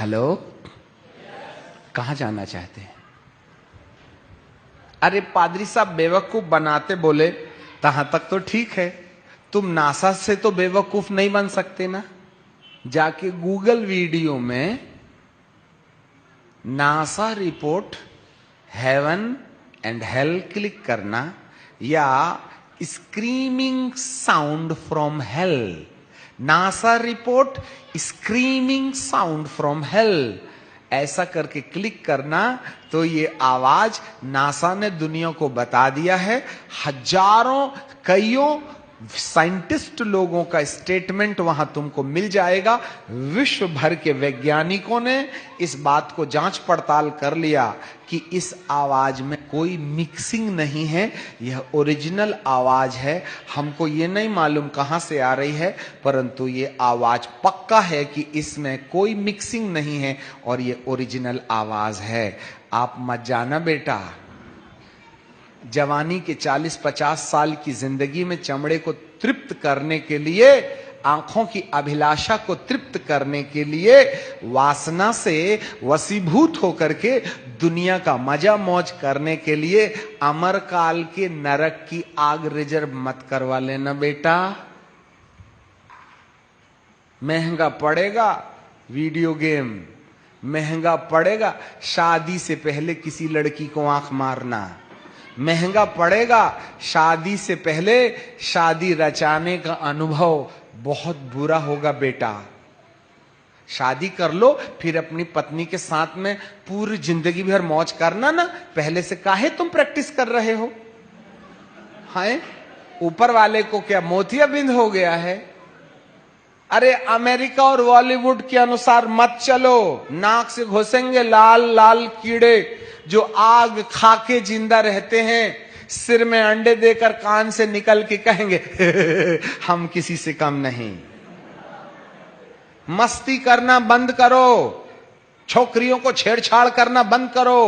Hello, कहां जाना चाहते हैं? अरे पादरी साहब बेवकूफ बनाते बोले, तहां तक तो ठीक है। तुम नासा से तो बेवकूफ नहीं बन सकते ना। जाके गूगल वीडियो में NASA report heaven and hell click करना, या screaming sound from hello, NASA report screaming sound from hello, ऐसा करके क्लिक करना तो ये आवाज नासा ने दुनिया को बता दिया है। हजारों कईयों साइंटिस्ट लोगों का स्टेटमेंट वहां तुमको मिल जाएगा। विश्व भर के वैज्ञानिकों ने इस बात को जांच पड़ताल कर लिया कि इस आवाज में कोई मिक्सिंग नहीं है, यह ओरिजिनल आवाज है। हमको ये नहीं मालूम कहां से आ रही है, परंतु ये आवाज पक्का है कि इसमें कोई मिक्सिंग नहीं है और ये ओरिजिनल आवाज है। आप मत जाना बेटा। जवानी के 40-50 साल की जिंदगी में चमड़े को तृप्त करने के लिए, आंखों की अभिलाषा को तृप्त करने के लिए, वासना से वशीभूत होकर के दुनिया का मजा मौज करने के लिए अमरकाल के नरक की आग रिजर्व मत करवा लेना बेटा। महंगा पड़ेगा वीडियो गेम, महंगा पड़ेगा शादी से पहले किसी लड़की को आंख मारना, महंगा पड़ेगा शादी से पहले शादी रचाने का अनुभव, बहुत बुरा होगा बेटा। शादी कर लो, फिर अपनी पत्नी के साथ में पूरी जिंदगी भर मौज करना ना। पहले से काहे तुम प्रैक्टिस कर रहे हो? हाय, ऊपर वाले को क्या मोतियाबिंद हो गया है? अरे अमेरिका और बॉलीवुड के अनुसार मत चलो, नाक से घुसेंगे लाल लाल कीड़े जो आग खा के जिंदा रहते हैं, सिर में अंडे देकर कान से निकल के कहेंगे हम किसी से कम नहीं। मस्ती करना बंद करो, छोकरियों को छेड़छाड़ करना बंद करो,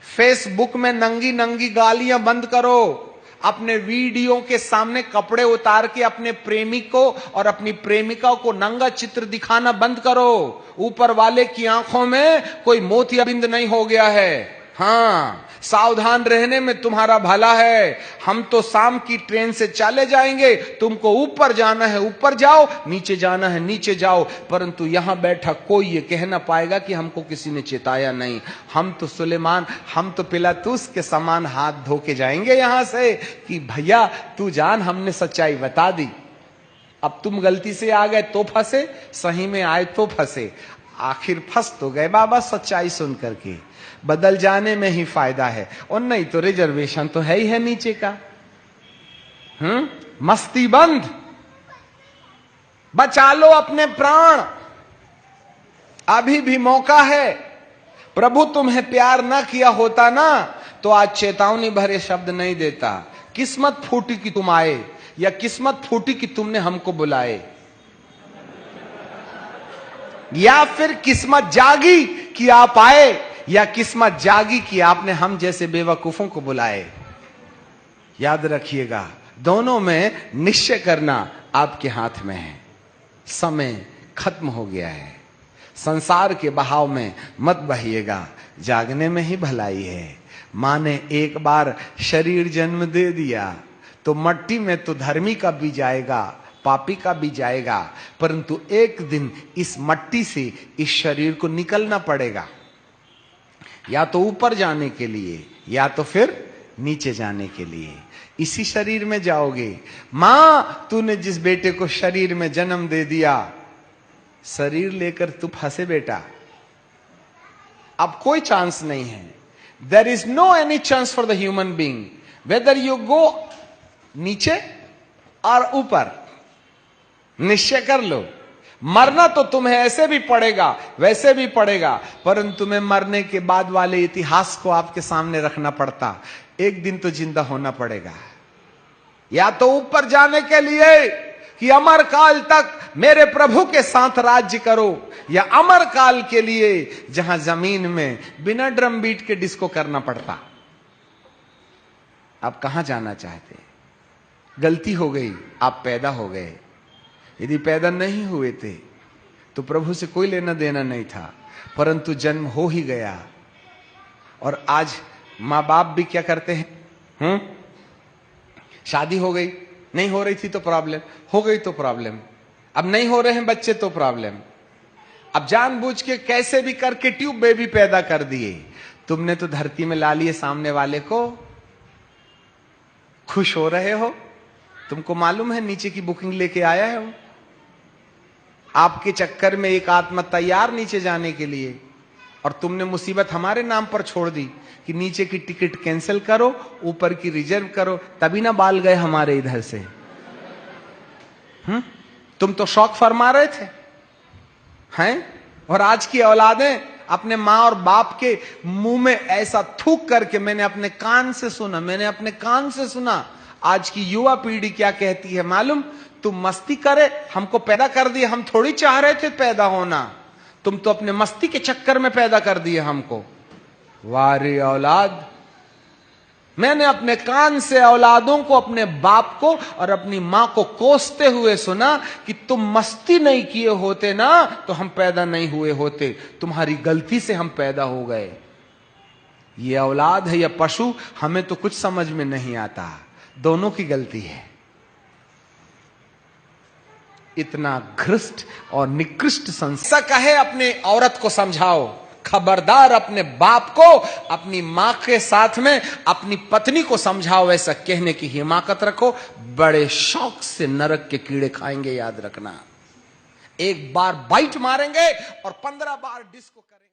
फेसबुक में नंगी नंगी गालियां बंद करो, अपने वीडियो के सामने कपड़े उतार के अपने प्रेमी को और अपनी प्रेमिका को नंगा चित्र दिखाना बंद करो। ऊपर वाले की आंखों में कोई मोतियाबिंद नहीं हो गया है। हाँ, सावधान रहने में तुम्हारा भला है। हम तो शाम की ट्रेन से चले जाएंगे, तुमको ऊपर जाना है ऊपर जाओ, नीचे जाना है नीचे जाओ, परंतु यहां बैठा कोई ये कह ना पाएगा कि हमको किसी ने चेताया नहीं। हम तो सुलेमान, हम तो पिलातूस के समान हाथ धो के जाएंगे यहां से कि भैया तू जान, हमने सच्चाई बता दी। अब तुम गलती से आ गए तो फंसे, सही में आए तो फंसे, आखिर फंस तो गए बाबा सच्चाई सुन करके। बदल जाने में ही फायदा है, और नहीं तो रिजर्वेशन तो है ही है नीचे का। मस्ती बंद, बचा लो अपने प्राण, अभी भी मौका है। प्रभु तुम्हें प्यार ना किया होता ना तो आज चेतावनी भरे शब्द नहीं देता। किस्मत फूटी कि तुम आए, या किस्मत फूटी कि तुमने हमको बुलाए, या फिर किस्मत जागी कि आप आए, या किस्मत जागी कि आपने हम जैसे बेवकूफों को बुलाए। याद रखिएगा, दोनों में निश्चय करना आपके हाथ में है। समय खत्म हो गया है, संसार के बहाव में मत बहिएगा, जागने में ही भलाई है। मां ने एक बार शरीर जन्म दे दिया तो मट्टी में तो धर्मी का भी जाएगा, पापी का भी जाएगा, परंतु एक दिन इस मट्टी से इस शरीर को निकलना पड़ेगा, या तो ऊपर जाने के लिए या तो फिर नीचे जाने के लिए। इसी शरीर में जाओगे। मां, तूने जिस बेटे को शरीर में जन्म दे दिया, शरीर लेकर तू फंसे बेटा, अब कोई चांस नहीं है। There is no any chance for the human being, whether you go नीचे और ऊपर। निश्चय कर लो, मरना तो तुम्हें ऐसे भी पड़ेगा वैसे भी पड़ेगा, परंतु तुम्हें मरने के बाद वाले इतिहास को आपके सामने रखना पड़ता। एक दिन तो जिंदा होना पड़ेगा, या तो ऊपर जाने के लिए कि अमर काल तक मेरे प्रभु के साथ राज्य करो, या अमर काल के लिए जहां जमीन में बिना ड्रम बीट के डिस्को करना पड़ता। आप कहां जाना चाहते? गलती हो गई, आप पैदा हो गए। यदि पैदा नहीं हुए थे तो प्रभु से कोई लेना देना नहीं था। परंतु जन्म हो ही गया। और आज माँ बाप भी क्या करते हैं? शादी हो गई, नहीं हो रही थी तो प्रॉब्लम, हो गई तो प्रॉब्लम, अब नहीं हो रहे हैं बच्चे तो प्रॉब्लम, अब जानबूझ के कैसे भी करके ट्यूब बेबी पैदा कर दिए। तुमने तो धरती में ला लिए सामने वाले को, खुश हो रहे हो? तुमको मालूम है नीचे की बुकिंग लेके आया है वो, आपके चक्कर में एक आत्मा तैयार नीचे जाने के लिए, और तुमने मुसीबत हमारे नाम पर छोड़ दी कि नीचे की टिकट कैंसिल करो, ऊपर की रिजर्व करो, तभी ना बाल गए हमारे इधर से। तुम तो शौक फरमा रहे थे हैं? और आज की औलादें अपने माँ और बाप के मुंह में ऐसा थूक करके, मैंने अपने कान से सुना, मैंने अपने कान से सुना, आज की युवा पीढ़ी क्या कहती है मालूम? तुम मस्ती करे, हमको पैदा कर दिए, हम थोड़ी चाह रहे थे पैदा होना, तुम तो अपने मस्ती के चक्कर में पैदा कर दिए हमको। वारे औलाद, मैंने अपने कान से औलादों को, अपने बाप को और अपनी मां को कोसते हुए सुना कि तुम मस्ती नहीं किए होते ना तो हम पैदा नहीं हुए होते, तुम्हारी गलती से हम पैदा हो गए। ये औलाद है या पशु, हमें तो कुछ समझ में नहीं आता, दोनों की गलती है। इतना घृष्ट और निकृष्ट संस्कार कहे अपने औरत को समझाओ, खबरदार अपने बाप को अपनी मां के साथ में अपनी पत्नी को समझाओ, ऐसा कहने की हिमाकत रखो, बड़े शौक से नरक के कीड़े खाएंगे, याद रखना। एक बार बाइट मारेंगे और 15 बार डिस्को करेंगे।